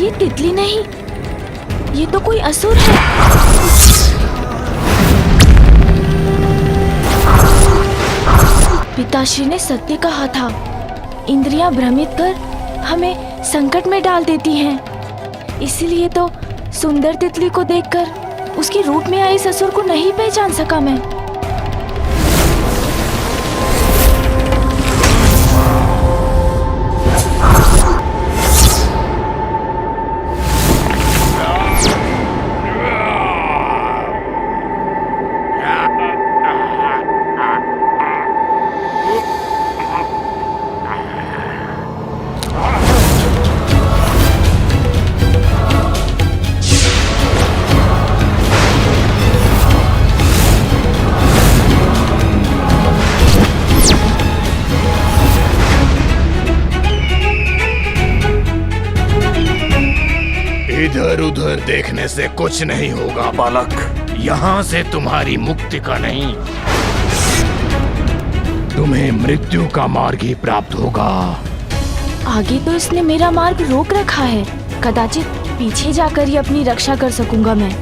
ये तितली नहीं, ये तो कोई असुर है। पिताश्री ने सत्य कहा था, इंद्रियां भ्रमित कर हमें संकट में डाल देती हैं। इसीलिए तो सुंदर तितली को देखकर उसके रूप में आए इस असुर को नहीं पहचान सका मैं। इधर उधर देखने से कुछ नहीं होगा बालक। यहाँ से तुम्हारी मुक्ति का नहीं, तुम्हें मृत्यु का मार्ग ही प्राप्त होगा। आगे तो इसने मेरा मार्ग रोक रखा है, कदाचित पीछे जाकर ही अपनी रक्षा कर सकूंगा मैं।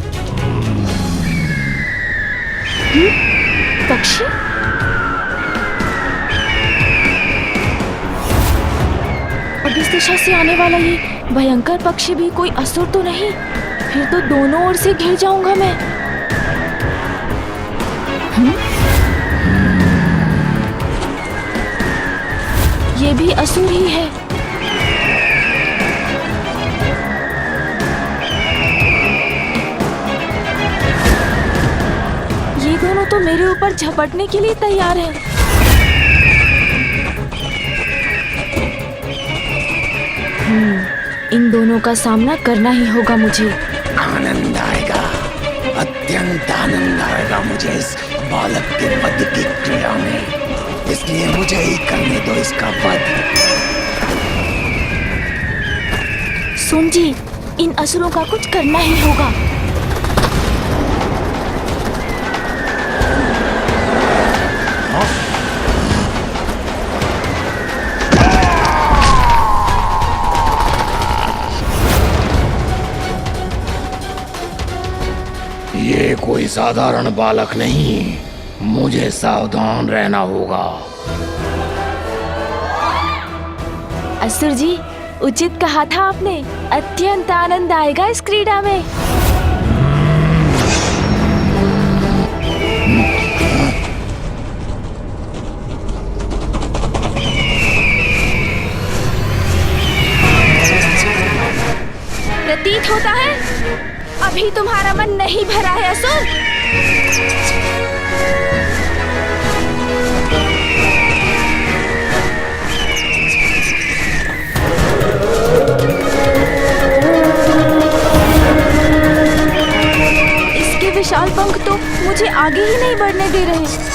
पक्षी? अब इस दिशा से आने वाला ये भयंकर पक्षी भी कोई असुर तो नहीं? फिर तो दोनों ओर से घिर जाऊंगा मैं। ये भी असुर ही है। ये दोनों तो मेरे ऊपर झपटने के लिए तैयार हैं। इन दोनों का सामना करना ही होगा मुझे। आनंद आएगा, अत्यंत आनंद आएगा मुझे इस बालक के वध की क्रिया में, इसलिए मुझे ही करने दो इसका वध। सुन जी, इन असुरों का कुछ करना ही होगा। ये कोई साधारण बालक नहीं, मुझे सावधान रहना होगा। असुर जी, उचित कहा था आपने, अत्यंत आनंद आएगा इस क्रीड़ा में। प्रतीत होता है अभी तुम्हारा मन नहीं भरा है असुर। इसके विशाल पंख तो मुझे आगे ही नहीं बढ़ने दे रहे।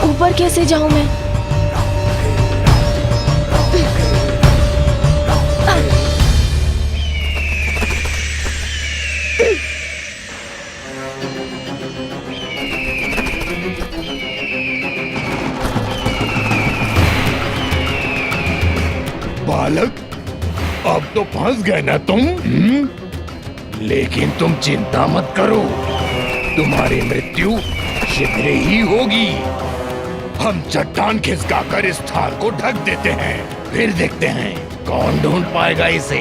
ऊपर कैसे जाऊं मैं? बालक, अब तो फंस गए ना तुम? लेकिन तुम चिंता मत करो, तुम्हारी मृत्यु शीघ्र ही होगी। हम चट्टान खिसकाकर इस स्थान को ढक देते हैं, फिर देखते हैं कौन ढूंढ पाएगा इसे।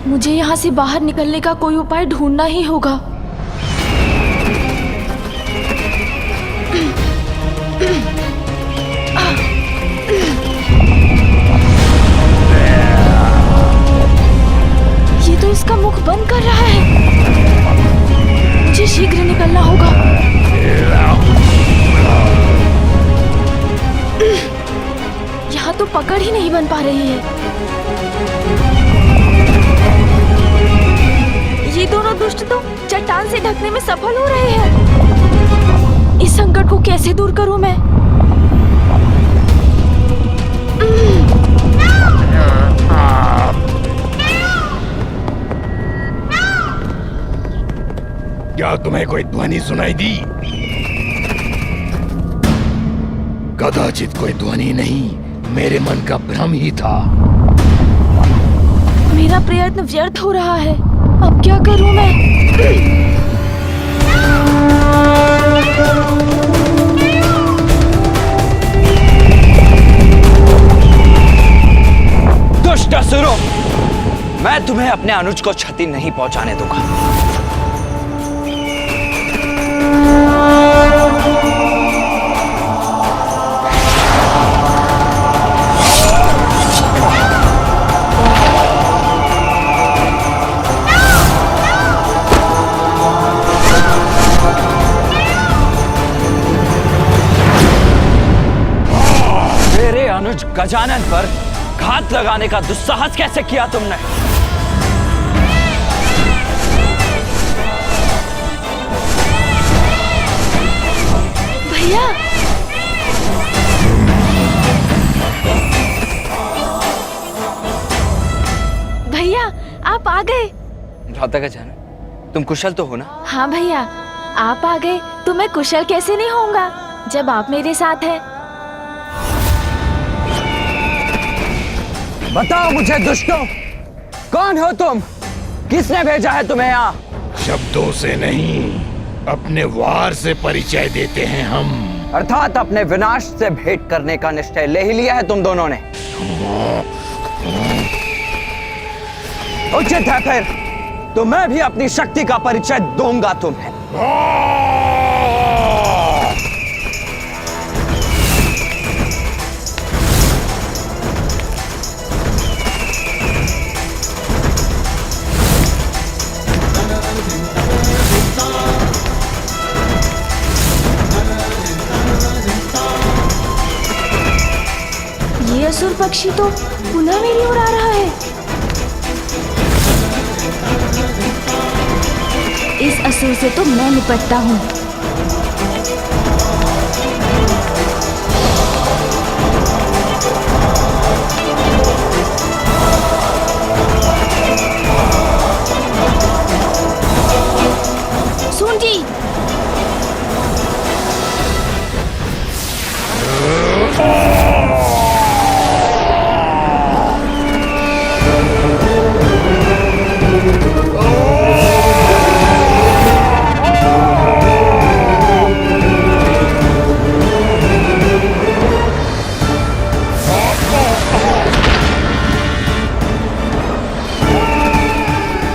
मुझे यहाँ से बाहर निकलने का कोई उपाय ढूंढना ही होगा। पकड़ ही नहीं बन पा रही है। ये दोनों दुष्ट तो चट्टान से ढकने में सफल हो रहे हैं। इस संकट को कैसे दूर करूं मैं? क्या तुम्हें कोई ध्वनि सुनाई दी? कदाचित कोई ध्वनि नहीं, मेरे मन का भ्रम ही था। मेरा प्रयत्न व्यर्थ हो रहा है। अब क्या करूं मैं? दुष्ट असुरों, मैं तुम्हें अपने अनुज को क्षति नहीं पहुंचाने दूंगा। मेरे अनुज गजानन पर घात लगाने का दुस्साहस कैसे किया तुमने? भैया, भैया आप आ गए। भ्राता गजानन, तुम कुशल तो हो ना? हाँ भैया, आप आ गए तो मैं कुशल कैसे नहीं होऊंगा जब आप मेरे साथ हैं। बताओ मुझे दुष्टों, कौन हो तुम? किसने भेजा है तुम्हें यहाँ? शब्दों से नहीं, अपने वार से परिचय देते हैं हम। अर्थात अपने विनाश से भेंट करने का निश्चय ले ही लिया है तुम दोनों ने। उचित है फिर, तो मैं भी अपनी शक्ति का परिचय दूंगा तुम्हें। ये असुर पक्षी तो पुनः मेरी ओर आ रहा है। इस असुर से तो मैं निपटता हूँ। सुन जी,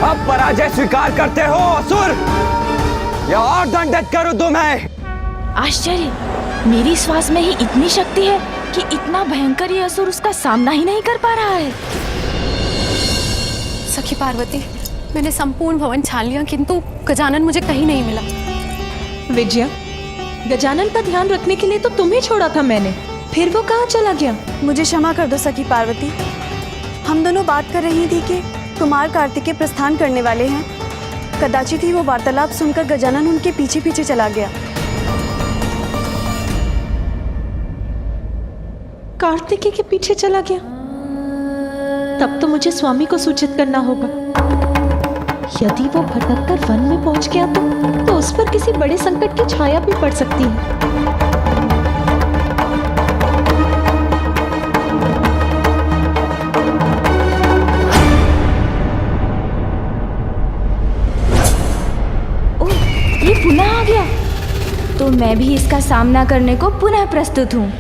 अब पराजय स्वीकार करते हो असुर, या और दंडित करूं तुम्हें? आश्चर्य, मेरी श्वास में ही इतनी शक्ति है कि इतना भयंकर ये असुर उसका सामना ही नहीं कर पा रहा है। सखी पार्वती, मैंने संपूर्ण भवन छान लिया किंतु गजानन मुझे कहीं नहीं मिला। विजया, गजानन का ध्यान रखने के लिए तो तुम्हें छोड़ा था मैंने, फिर वो कहाँ चला गया? मुझे क्षमा कर दो सखी पार्वती। हम दोनों बात कर रही थी कि कुमार कार्तिकेय प्रस्थान करने वाले हैं। कदाचित ही वो वार्तालाप सुनकर गजानन उनके पीछे पीछे चला गया। कार्तिकेय के पीछे चला गया? तब तो मुझे स्वामी को सूचित करना होगा। यदि वो भटक कर वन में पहुंच गया तो उस पर किसी बड़े संकट की छाया भी पड़ सकती है। ये पुनः आ गया, तो मैं भी इसका सामना करने को पुनः प्रस्तुत हूँ।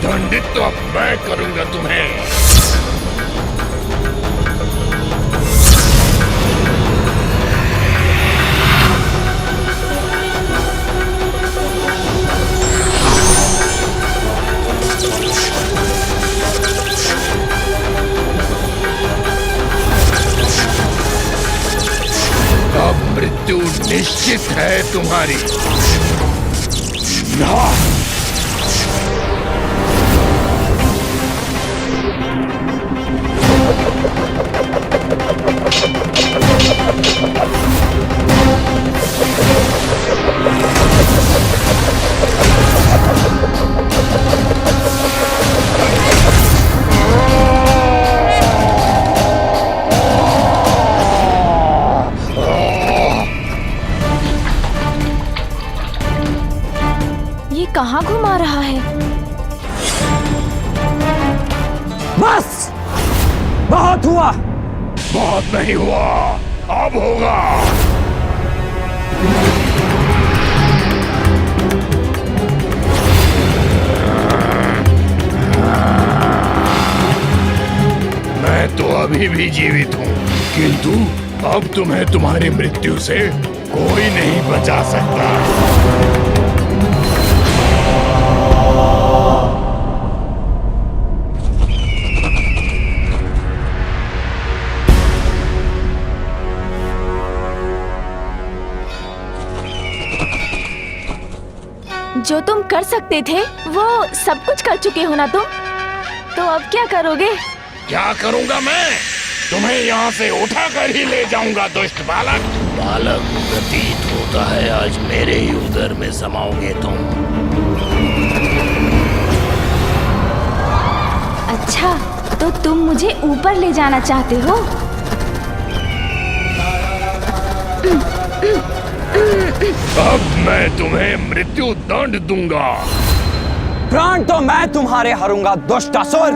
दंडित तो अब मैं करूंगा तुम्हें। निश्चित है तुम्हारी। ना ये कहाँ घुमा रहा है? बस, बहुत हुआ। बहुत नहीं हुआ, अब होगा। मैं तो अभी भी जीवित हूँ, किंतु अब तुम्हें तुम्हारी मृत्यु से कोई नहीं बचा सकता। जो तुम कर सकते थे वो सब कुछ कर चुके हो ना तुम, तो अब क्या करोगे? क्या करूंगा मैं? तुम्हें यहाँ से उठा कर ही ले जाऊंगा दुष्ट बालक। बालक, प्रतीत होता है आज मेरे ही उदर में समाओगे तुम। अच्छा, तो तुम मुझे ऊपर ले जाना चाहते हो? अब मैं तुम्हें मृत्यु दंड दूंगा। प्राण तो मैं तुम्हारे हरूंगा दुष्ट असुर।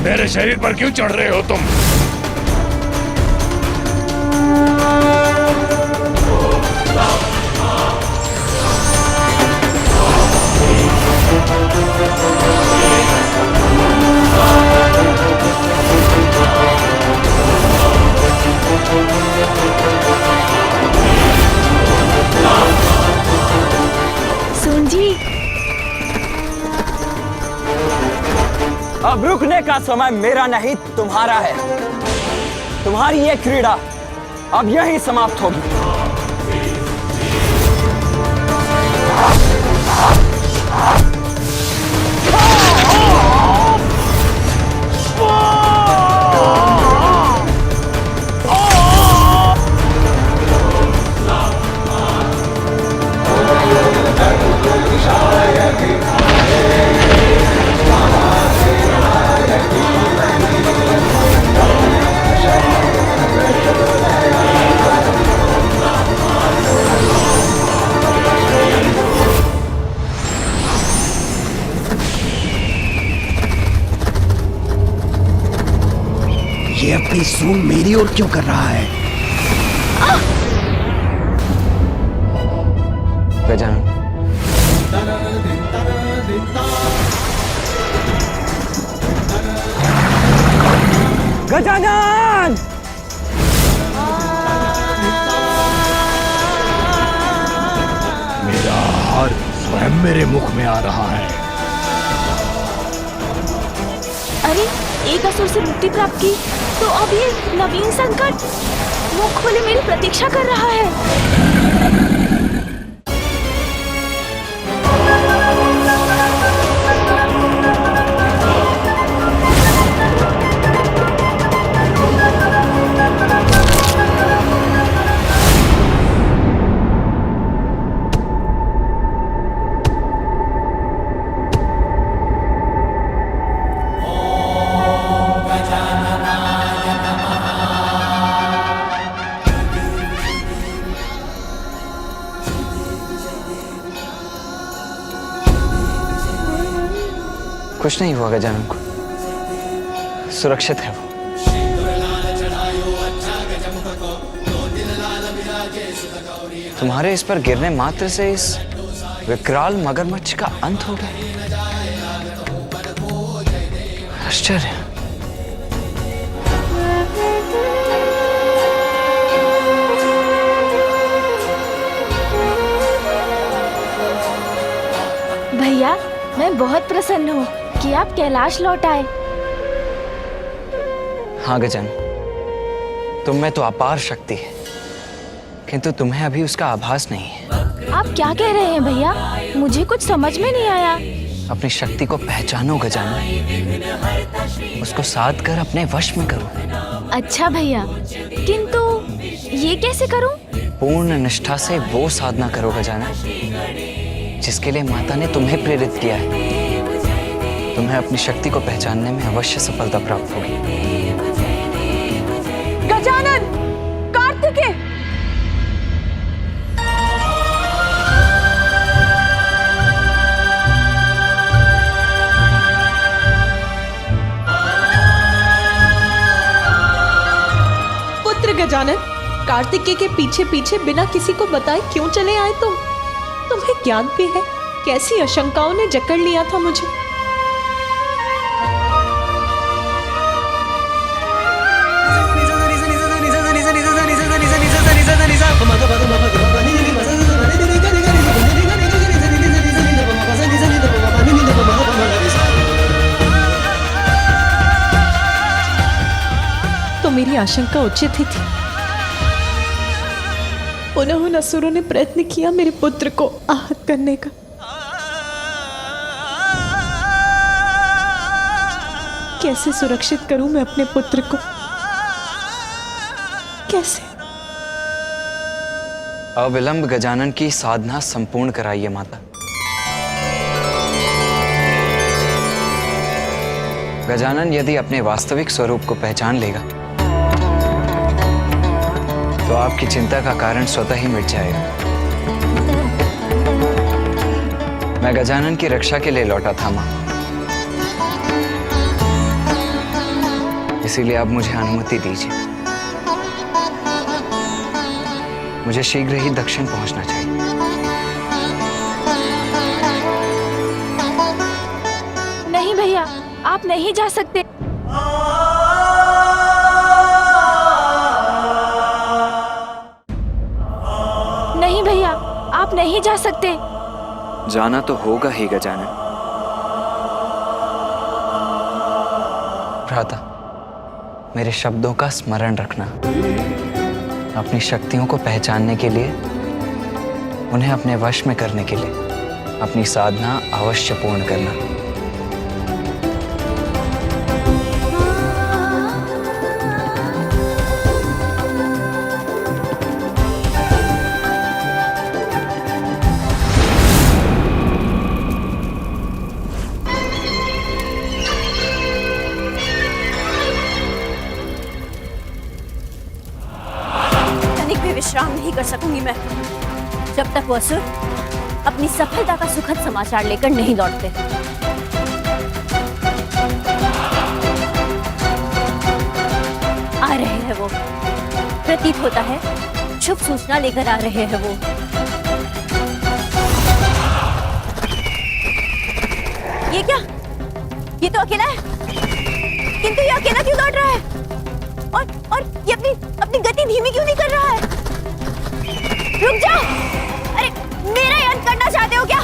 मेरे शरीर पर क्यों चढ़ रहे हो तुम? सुन जी, अब रुकने का समय मेरा नहीं तुम्हारा है। तुम्हारी ये क्रीड़ा अब यहीं समाप्त होगी। ये अपनी सूंड मेरी ओर क्यों कर रहा है? गजानन, गजानन! मेरा आहार स्वयं मेरे मुख में आ रहा है। अरे एक असुर से मुक्ति प्राप्त की, तो अब ये नवीन संकट मुख खोले मेरी प्रतीक्षा कर रहा है। कुछ नहीं हुआ गजानन को, सुरक्षित है वो। तुम्हारे इस पर गिरने मात्र से इस विकराल मगरमच्छ का अंत हो गया। आश्चर्य। भैया, मैं बहुत प्रसन्न हूँ कि आप कैलाश लौट आए। हाँ गजानन, तुम में तो अपार शक्ति है, किंतु तुम्हें अभी उसका आभास नहीं है। आप क्या कह रहे हैं भैया? मुझे कुछ समझ में नहीं आया। अपनी शक्ति को पहचानो गजानन, उसको साध कर अपने वश में करो। अच्छा भैया, किंतु ये कैसे करूं? पूर्ण निष्ठा से वो साधना करो गजानन जिसके लिए माता ने तुम्हें प्रेरित किया है। तुम्हें अपनी शक्ति को पहचानने में अवश्य सफलता प्राप्त होगी। गजानन, कार्तिकेय, पुत्र गजानन, कार्तिकेय के पीछे पीछे बिना किसी को बताए क्यों चले आए तुम? तुम्हें ज्ञान भी है कैसी आशंकाओं ने जकड़ लिया था मुझे। तो मेरी आशंका उचित ही थी। पुनः उन असुरों ने प्रयत्न किया मेरे पुत्र को आहत करने का। कैसे सुरक्षित करूं मैं अपने पुत्र को? कैसे? अविलंब गजानन की साधना संपूर्ण कराइए माता। गजानन यदि अपने वास्तविक स्वरूप को पहचान लेगा तो आपकी चिंता का कारण स्वतः ही मिट जाएगा। मैं गजानन की रक्षा के लिए लौटा था मां, इसीलिए अब मुझे अनुमति दीजिए। मुझे शीघ्र ही दक्षिण पहुंचना चाहिए। नहीं भैया, आप नहीं जा सकते। नहीं भैया, आप नहीं जा सकते। जाना तो होगा ही गजानन। भ्राता, मेरे शब्दों का स्मरण रखना। अपनी शक्तियों को पहचानने के लिए, उन्हें अपने वश में करने के लिए अपनी साधना अवश्य पूर्ण करना। विश्राम नहीं कर सकूंगी मैं जब तक वो असुर अपनी सफलता का सुखद समाचार लेकर नहीं लौटते। आ रहे हैं वो, प्रतीत होता है शुभ सूचना लेकर आ रहे हैं वो। ये क्या? ये तो अकेला है, किंतु ये अकेला क्यों लौट रहा है? और ये अपनी गति धीमी क्यों नहीं कर रहा है? रुक जाओ! अरे मेरा ही अंत करना चाहते हो क्या?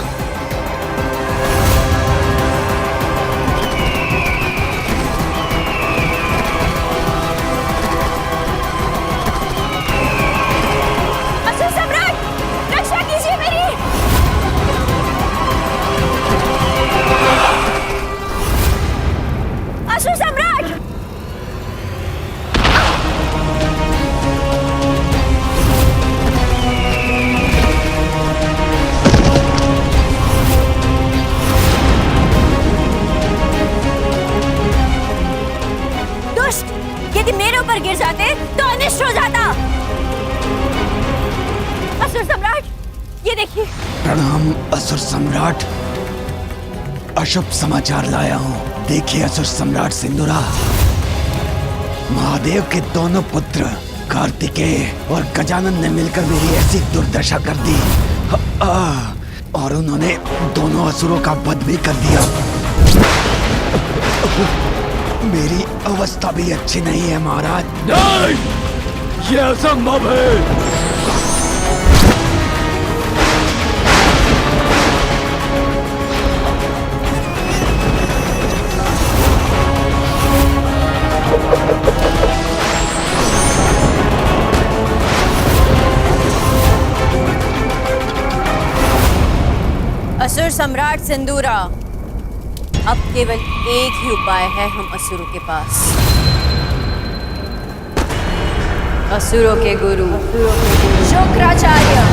असुर सम्राट, रक्षा कीजिए मेरी! असुर सम्राट! यदि मेरे ऊपर गिर जाते तो अनिष्ट हो जाता। असुर सम्राट, ये देखिए। प्रणाम असुर सम्राट, अशुभ समाचार लाया हूँ। देखिए असुर सम्राट सिंदूरा, महादेव के दोनों पुत्र कार्तिकेय और गजानन ने मिलकर मेरी ऐसी दुर्दशा कर दी और उन्होंने दोनों असुरों का वध भी कर दिया। मेरी अवस्था भी अच्छी नहीं है महाराज। नहीं, ये असंभव है। असुर सम्राट सिंदूरा, अब केवल एक ही उपाय है हम असुरों के पास। असुरों के गुरु शुक्राचार्य।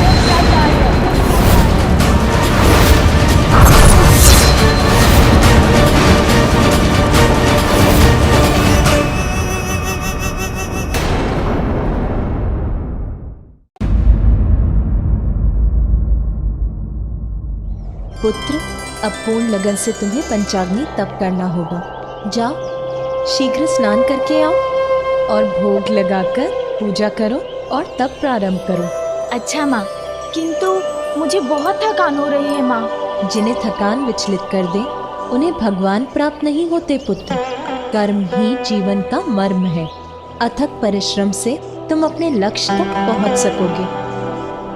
पुत्र, अब पूर्ण लगन से तुम्हें पंचाग्नि तप करना होगा। जाओ, शीघ्र स्नान करके आओ और भोग लगाकर पूजा करो और तप प्रारंभ करो। अच्छा माँ, किंतु मुझे बहुत थकान हो रही है माँ। जिन्हें थकान विचलित कर दे उन्हें भगवान प्राप्त नहीं होते पुत्र। कर्म ही जीवन का मर्म है। अथक परिश्रम से तुम अपने लक्ष्य तक पहुंच सकोगे।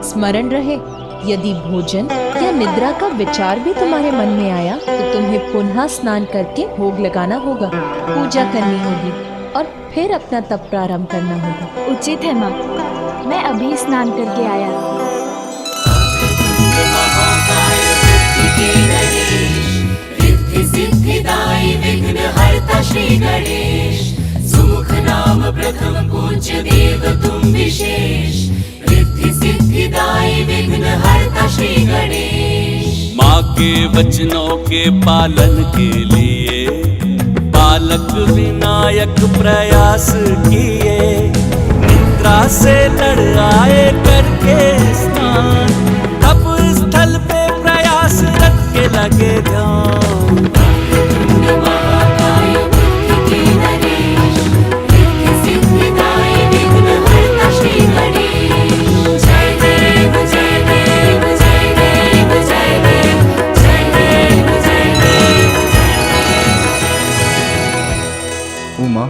स्मरण रहे, यदि भोजन या निद्रा का विचार भी तुम्हारे मन में आया तो तुम्हें पुनः स्नान करके भोग लगाना होगा, पूजा करनी होगी और फिर अपना तप प्रारंभ करना होगा। उचित है माँ, मैं अभी स्नान करके आया। रिद्धि सिद्धिदायी विघ्नहर्ता श्री गणेश, सुमुख नाम प्रथम पूज्य देव तुम विशेष। रिद्धि सिद्धिदायी विघ्नहर्ता श्री गणेश। माँ के वचनों के पालन के लिए बालक विनायक प्रयास किए। निद्रा से लड़ आए करके स्नान, तप स्थल पे प्रयास रख के लगे ध्यान। महाकाय बुद्धि के नरेश, रिद्धि सिद्धिदायी विघ्नहर्ता श्री गणेश। जय देव जय देव जय देव जय देव जय देव जय देव। उमा,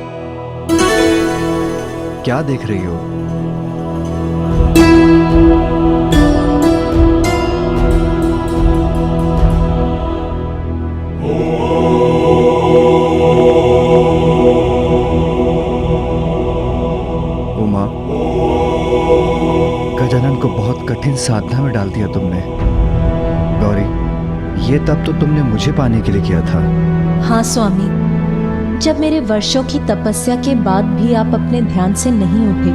क्या देख रही हो? उमा, गजानन को बहुत कठिन साधना में डाल दिया तुमने। गौरी, ये तप तो तुमने मुझे पाने के लिए किया था। हाँ स्वामी, जब मेरे वर्षों की तपस्या के बाद भी आप अपने ध्यान से नहीं उठे,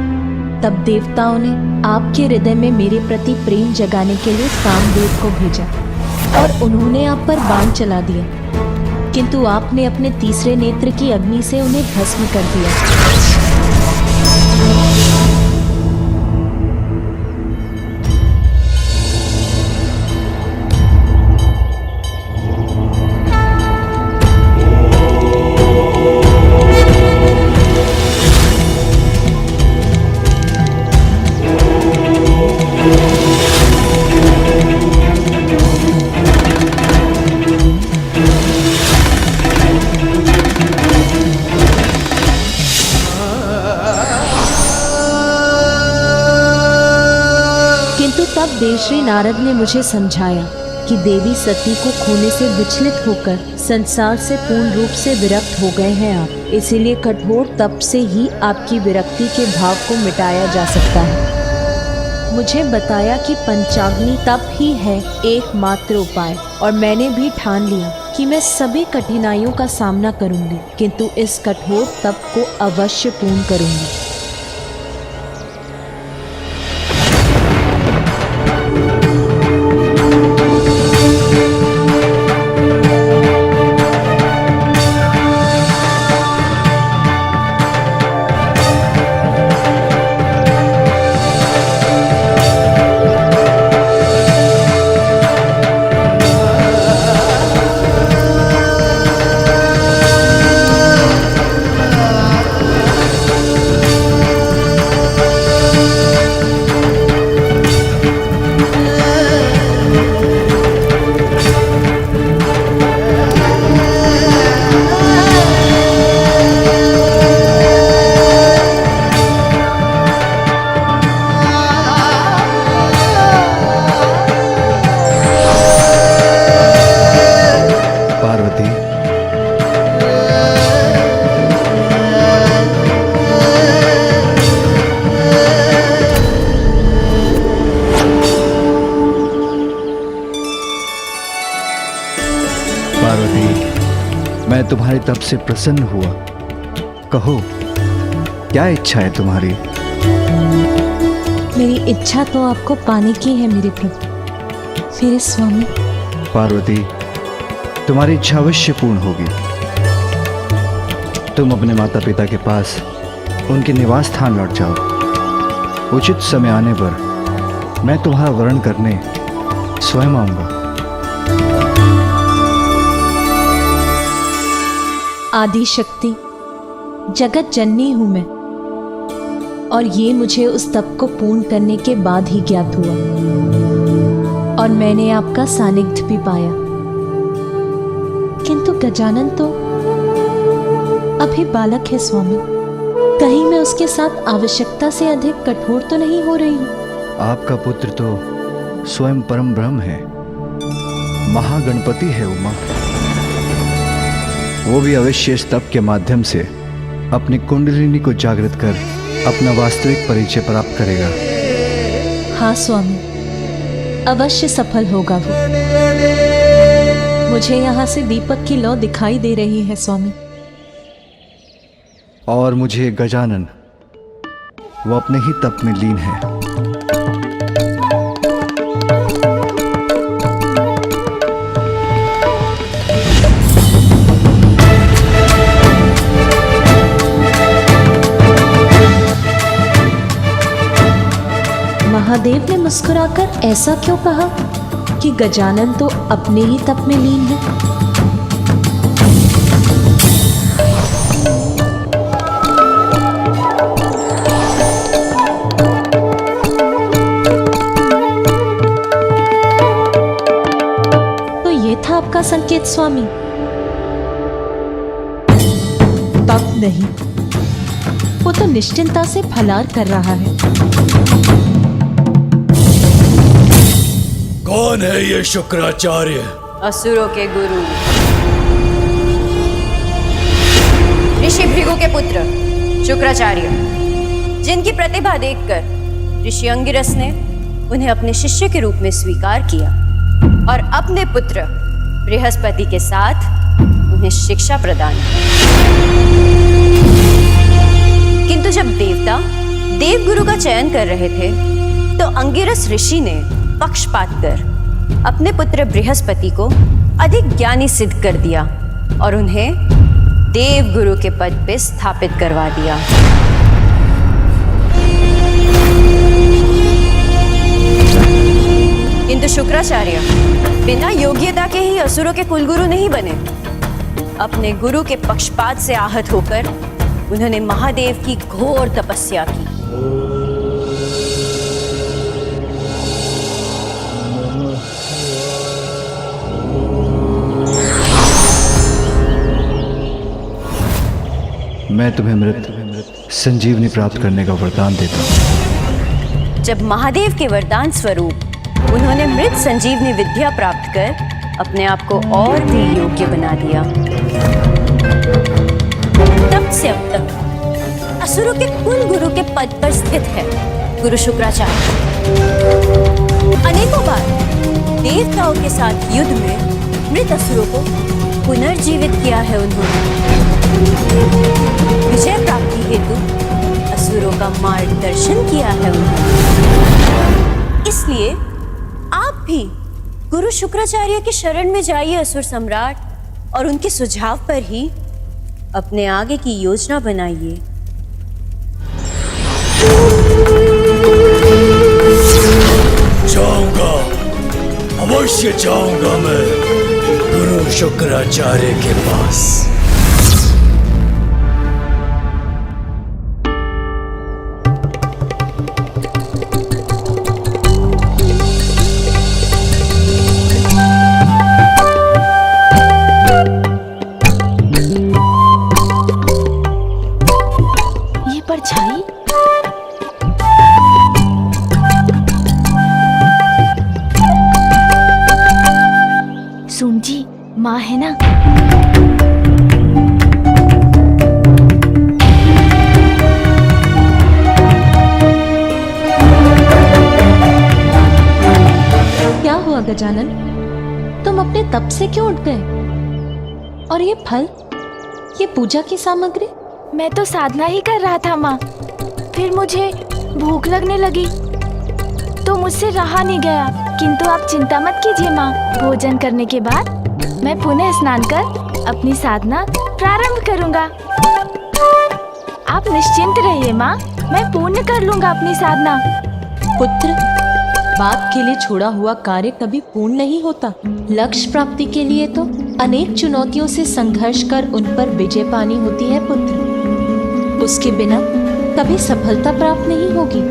तब देवताओं ने आपके हृदय में मेरे प्रति प्रेम जगाने के लिए कामदेव को भेजा और उन्होंने आप पर बाण चला दिया, किंतु आपने अपने तीसरे नेत्र की अग्नि से उन्हें भस्म कर दिया। तब देवश्री नारद ने मुझे समझाया कि देवी सती को खोने से विचलित होकर संसार से पूर्ण रूप से विरक्त हो गए हैं आप, इसीलिए कठोर तप से ही आपकी विरक्ति के भाव को मिटाया जा सकता है। मुझे बताया कि पंचाग्नि तप ही है एकमात्र उपाय, और मैंने भी ठान लिया कि मैं सभी कठिनाइयों का सामना करूंगी, किंतु इस कठोर तप को अवश्य पूर्ण करूंगी। मैं तुम्हारे तप से प्रसन्न हुआ। कहो, क्या इच्छा है तुम्हारी? मेरी इच्छा तो आपको पाने की है मेरे प्रभु, मेरे स्वामी। पार्वती, तुम्हारी इच्छा अवश्य पूर्ण होगी। तुम अपने माता पिता के पास उनके निवास स्थान लौट जाओ। उचित समय आने पर मैं तुम्हारा वरण करने स्वयं आऊंगा। आदि शक्ति जगत जननी हूं मैं, और ये मुझे उस तप को पूर्ण करने के बाद ही ज्ञात हुआ, और मैंने आपका सानिध्य भी पाया। किंतु गजानन तो अभी बालक है स्वामी, कहीं मैं उसके साथ आवश्यकता से अधिक कठोर तो नहीं हो रही हूं? आपका पुत्र तो स्वयं परम ब्रह्म है, महागणपति है उमा। वो भी अवश्य इस तप के माध्यम से अपनी कुंडलिनी को जागृत कर अपना वास्तविक परिचय प्राप्त करेगा। हाँ स्वामी, अवश्य सफल होगा वो। मुझे यहाँ से दीपक की लौ दिखाई दे रही है स्वामी। और मुझे गजानन, वो अपने ही तप में लीन है। महादेव ने मुस्कुराकर ऐसा क्यों कहा कि गजानन तो अपने ही तप में लीन है? तो ये था आपका संकेत स्वामी? तप नहीं, वो तो निश्चिंता से फलार कर रहा है। कौन है ये शुक्राचार्य? असुरों के गुरु, ऋषि भृगु के पुत्र शुक्राचार्य, जिनकी प्रतिभा देखकर ऋषि अंगिरस ने उन्हें अपने शिष्य के रूप में स्वीकार किया और अपने पुत्र बृहस्पति के साथ उन्हें शिक्षा प्रदान की। किंतु जब देवता देवगुरु का चयन कर रहे थे तो अंगिरस ऋषि ने पक्षपात कर अपने पुत्र बृहस्पति को अधिक ज्ञानी सिद्ध कर दिया और उन्हें देवगुरु के पद पे स्थापित करवा दिया। किंतु शुक्राचार्य बिना योग्यता के ही असुरों के कुलगुरु नहीं बने। अपने गुरु के पक्षपात से आहत होकर उन्होंने महादेव की घोर तपस्या की। मैं तुम्हें मृत संजीवनी प्राप्त करने का वरदान देता हूँ। जब महादेव के वरदान स्वरूप उन्होंने मृत संजीवनी विद्या प्राप्त कर अपने आप को और भी योग्य बना दिया, तब से अब तक असुरों के कुल गुरु के पद पर स्थित है गुरु शुक्राचार्य। अनेकों बार देवताओं के साथ युद्ध में मृत असुरों को पुनर्जीवित किया है उन्होंने। विजय प्राप्ति हेतु असुरों का मार्गदर्शन किया है उन्होंने। इसलिए आप भी गुरु शुक्राचार्य की शरण में जाइए असुर सम्राट, और उनके सुझाव पर ही अपने आगे की योजना बनाइए। जाऊंगा, अवश्य जाऊंगा मैं गुरु शुक्राचार्य के पास। ये परछाई सुन जी, माँ है ना? क्या हुआ गजानन, तुम अपने तप से क्यों उठ गए? और ये फल ये पूजा की सामग्री? मैं तो साधना ही कर रहा था माँ। फिर मुझे भूख लगने लगी तो मुझसे रहा नहीं गया। किंतु आप चिंता मत कीजिए माँ, भोजन करने के बाद मैं पुनः स्नान कर अपनी साधना प्रारंभ करूँगा। आप निश्चिंत रहिए माँ, मैं पूर्ण कर लूँगा अपनी साधना। पुत्र, बाप के लिए छोड़ा हुआ कार्य कभी पूर्ण नहीं होता। लक्ष्य प्राप्ति के लिए तो अनेक चुनौतियों से संघर्ष कर उन पर विजय पानी होती है पुत्र। उसके बिना कभी सफलता प्राप्त नहीं होगी।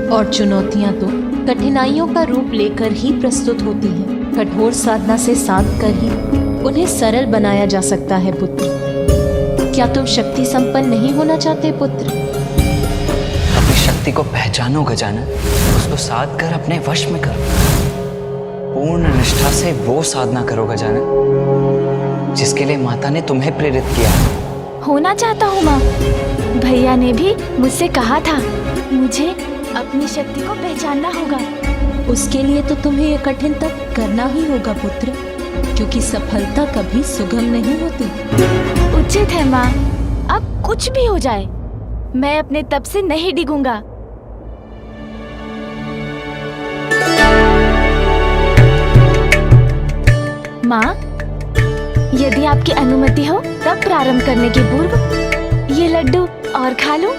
और चुनौतियां तो कठिनाइयों का रूप लेकर ही प्रस्तुत होती हैं। कठोर साधना से साध कर ही उन्हें सरल बनाया जा सकता है पुत्र। क्या तुम शक्ति संपन्न नहीं होना चाहते पुत्र? अपनी शक्ति को पहचानो गजानन, उसको साध कर अपने वश में करो। पूर्ण निष्ठा से वो साधना करो गजानन जिसके लिए माता ने तुम्हें प्रेरित किया। होना चाहता हूँ माँ। भैया ने भी मुझसे कहा था मुझे अपनी शक्ति को पहचानना होगा। उसके लिए तो तुम्हें ये कठिन तप करना ही होगा पुत्र, क्योंकि सफलता कभी सुगम नहीं होती। उचित है माँ, अब कुछ भी हो जाए मैं अपने तप से नहीं डिगूंगा। माँ, यदि आपकी अनुमति हो तब प्रारंभ करने के पूर्व ये लड्डू और खा लूं।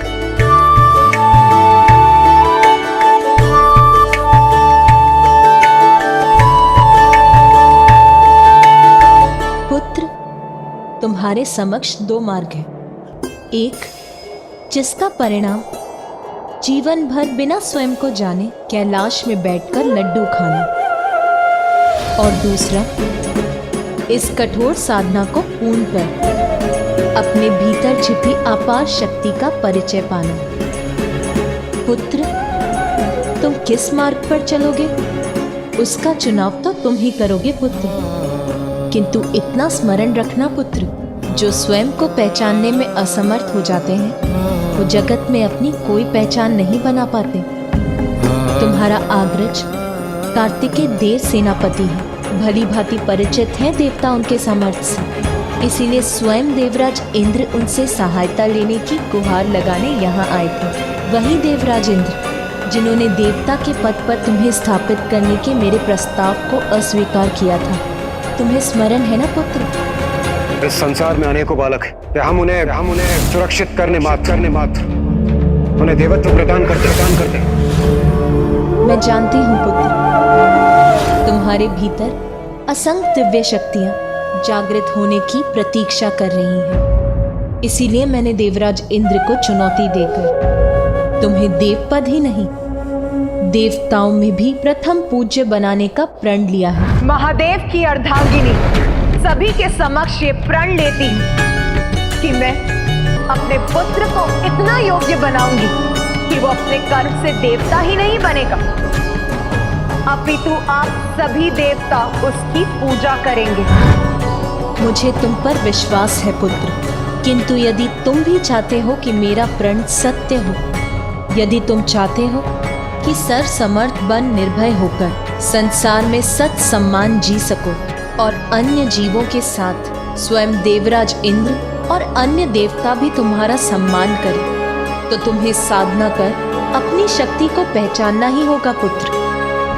पुत्र, तुम्हारे समक्ष दो मार्ग हैं। एक, जिसका परिणाम जीवन भर बिना स्वयं को जाने कैलाश में बैठकर लड्डू खाना, और दूसरा, इस कठोर साधना को पूर्ण कर अपने भीतर छिपी अपार शक्ति का परिचय पाना। पुत्र, तुम किस मार्ग पर चलोगे उसका चुनाव तो तुम ही करोगे पुत्र। किंतु इतना स्मरण रखना पुत्र, जो स्वयं को पहचानने में असमर्थ हो जाते हैं वो जगत में अपनी कोई पहचान नहीं बना पाते। तुम्हारा आग्रज कार्तिकेय देव सेनापति है, भली भांति परिचित है देवता उनके सामर्थ्य से। इसीलिए स्वयं देवराज इंद्र उनसे सहायता लेने की गुहार लगाने यहाँ आए थे। वही देवराज इंद्र जिन्होंने देवता के पद पर तुम्हें स्थापित करने के मेरे प्रस्ताव को अस्वीकार किया था। तुम्हें स्मरण है ना पुत्र? इस संसार में अनेकों बालक हैं। हम उन्हें सुरक्षित करने मात्र उन्हें देवत्व प्रदान करते। मैं जानती हूँ पुत्र, तुम्हारे भीतर असंख्य दिव्य शक्तियाँ जागृत होने की प्रतीक्षा कर रही हैं। इसीलिए मैंने देवराज इंद्र को चुनौती देकर तुम्हें देवपद ही नहीं, देवताओं में भी प्रथम पूज्य बनाने का प्रण लिया है। महादेव की अर्धांगिनी सभी के समक्ष ये प्रण लेती कि मैं अपने पुत्र को इतना योग्य बनाऊंगी कि वो अपने कर्म से देवता ही नहीं बनेगा, अपितु आप सभी देवता उसकी पूजा करेंगे। मुझे तुम पर विश्वास है पुत्र, किंतु यदि तुम भी चाहते हो कि मेरा प्रण सत्य हो, यदि तुम चाहते हो कि सर्व समर्थ बन निर्भय होकर संसार में सत सम्मान जी सको और अन्य जीवों के साथ स्वयं देवराज इंद्र और अन्य देवता भी तुम्हारा सम्मान करें, तो तुम्हें साधना कर अपनी शक्ति को पहचानना ही होगा पुत्र।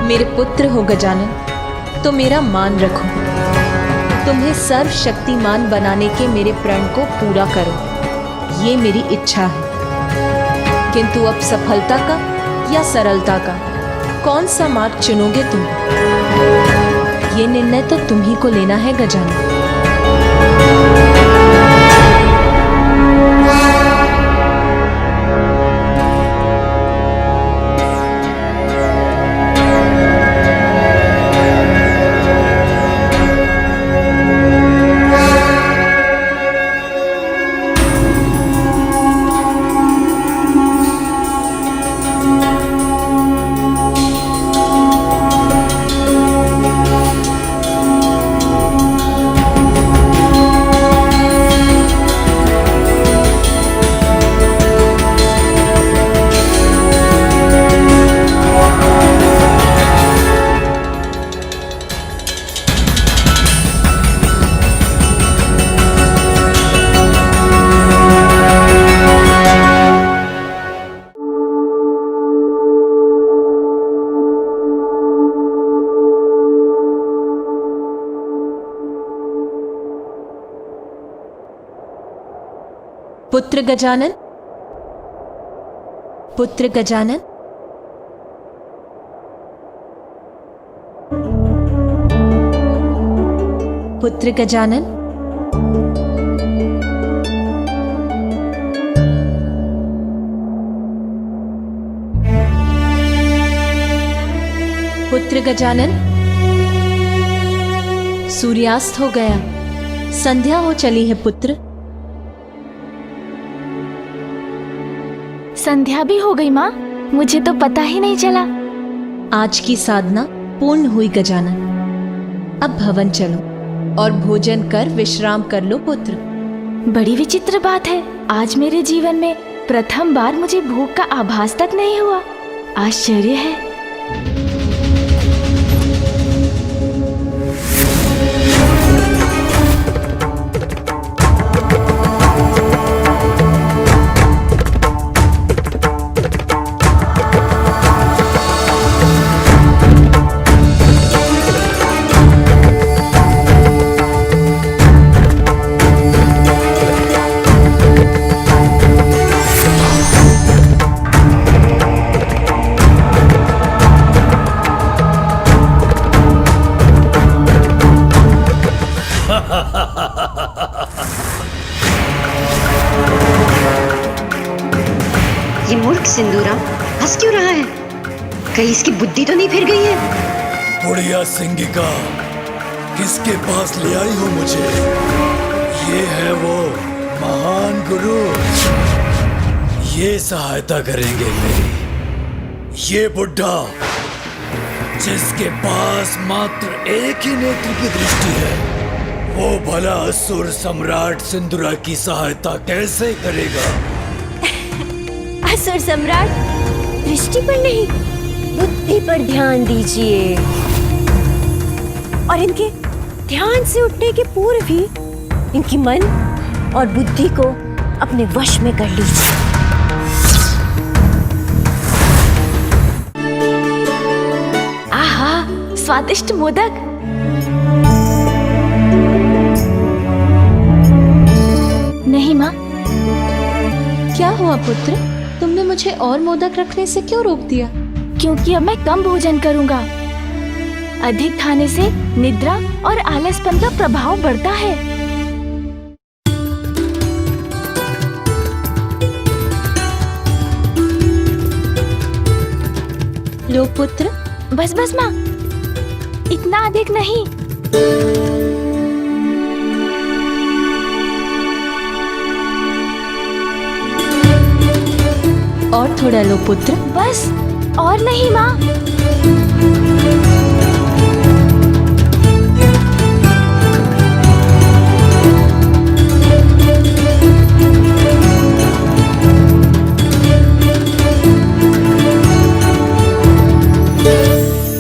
मेरे पुत्र हो गजानन, तो मेरा मान रखो। तुम्हें सर्वशक्तिमान बनाने के मेरे प्रण को पूरा करो, ये मेरी इच्छा है। किंतु अब सफलता का या सरलता का कौन सा मार्ग चुनोगे तुम? ये निर्णय तो तुम ही को लेना है गजानन। पुत्र गजानन, पुत्र गजानन, पुत्र गजानन, पुत्र गजानन। सूर्यास्त हो गया, संध्या हो चली है पुत्र। संध्या भी हो गई माँ, मुझे तो पता ही नहीं चला। आज की साधना पूर्ण हुई गजानन। अब भवन चलो और भोजन कर विश्राम कर लो पुत्र। बड़ी विचित्र बात है, आज मेरे जीवन में प्रथम बार मुझे भूख का आभास तक नहीं हुआ। आश्चर्य है। ये मूर्ख सिंदूरा हंस क्यों रहा है? कहीं इसकी बुद्धि तो नहीं फिर गई है? बुढ़िया सिंगिका, किसके पास ले आई हो मुझे? ये है वो महान गुरु, ये सहायता करेंगे मेरी। ये बुढ़ा जिसके पास मात्र एक ही नेत्र की दृष्टि है, वो भला असुर सम्राट सिंदूरा की सहायता कैसे करेगा? असुर सम्राट दृष्टि पर नहीं, बुद्धि पर ध्यान दीजिए और इनके ध्यान से उठने के पूर्व ही इनकी मन और बुद्धि को अपने वश में कर लीजिए। आहा, स्वादिष्ट मोदक। नहीं माँ। क्या हुआ पुत्र, तुमने मुझे और मोदक रखने से क्यों रोक दिया? क्योंकि अब मैं कम भोजन करूंगा। अधिक खाने से निद्रा और आलसपन का प्रभाव बढ़ता है। लो पुत्र। बस बस माँ, इतना अधिक नहीं। और थोड़ा लो पुत्र। बस, और नहीं माँ।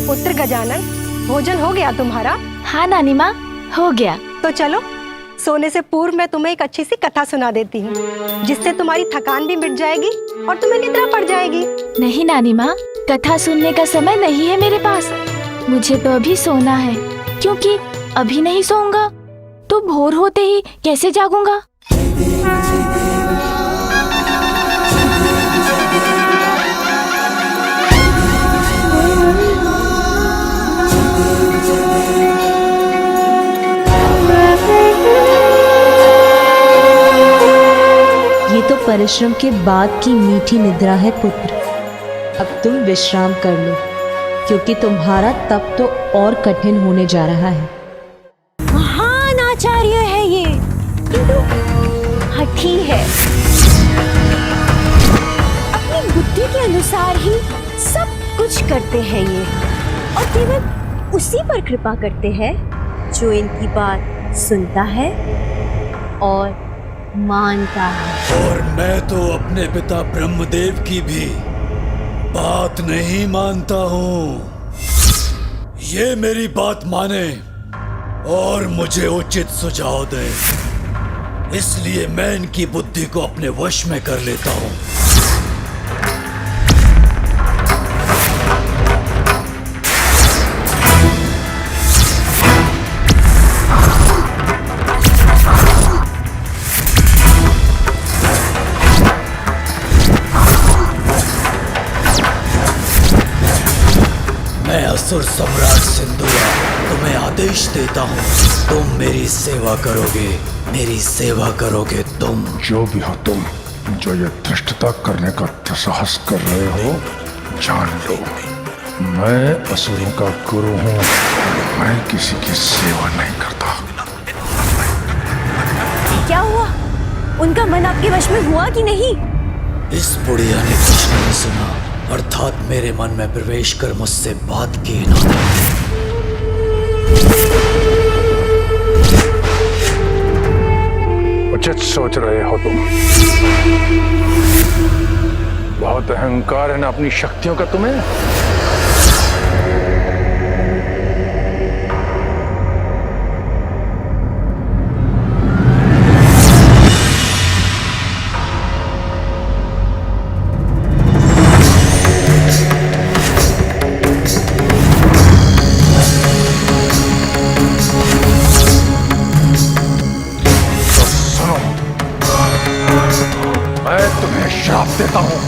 पुत्र गजानन, भोजन हो गया तुम्हारा? हाँ नानी माँ, हो गया। तो चलो, सोने से पूर्व मैं तुम्हें एक अच्छी सी कथा सुना देती हूँ, जिससे तुम्हारी थकान भी मिट जाएगी और तुम्हें निद्रा पड़ जाएगी। नहीं नानी माँ, कथा सुनने का समय नहीं है मेरे पास। मुझे तो अभी सोना है, क्योंकि अभी नहीं सोऊंगा तो भोर होते ही कैसे जागूंगा। ये तो परिश्रम के बाद की मीठी निद्रा है पुत्र। अब तुम विश्राम कर लो, क्योंकि तुम्हारा तप तो और कठिन होने जा रहा है। महान आचार्य है ये, किंतु हठी है। अपनी बुद्धि के अनुसार ही सब कुछ करते हैं ये, और केवल उसी पर कृपा करते हैं जो इनकी बात सुनता है और मानता है। और मैं तो अपने पिता ब्रह्मदेव की भी बात नहीं मानता हूँ। ये मेरी बात माने और मुझे उचित सुझाव दे, इसलिए मैं इनकी बुद्धि को अपने वश में कर लेता हूँ। मैं असुर सम्राट सिंदूरा तुम्हें आदेश देता हूँ, तुम मेरी सेवा करोगे, मेरी सेवा करोगे तुम। जो भी हो तुम, जो ये धृष्टता करने का दुस्साहस कर रहे हो, जान लो मैं असुरों का गुरु हूँ, मैं किसी की सेवा नहीं करता। क्या हुआ? उनका मन आपके वश में हुआ कि नहीं? इस बुढ़िया ने कुछ नहीं सुना, अर्थात मेरे मन में प्रवेश कर मुझसे बात की ना। उचित सोच रहे हो तुम, बहुत अहंकार है ना अपनी शक्तियों का तुम्हें। मैं तुम्हें श्राप देता हूं,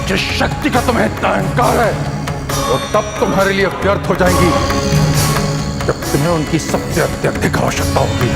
जिस शक्ति का तुम्हें इतना अहंकार है वो तब तुम्हारे लिए व्यर्थ हो जाएंगी जब तुम्हें उनकी सबसे अत्यधिक आवश्यकता होगी।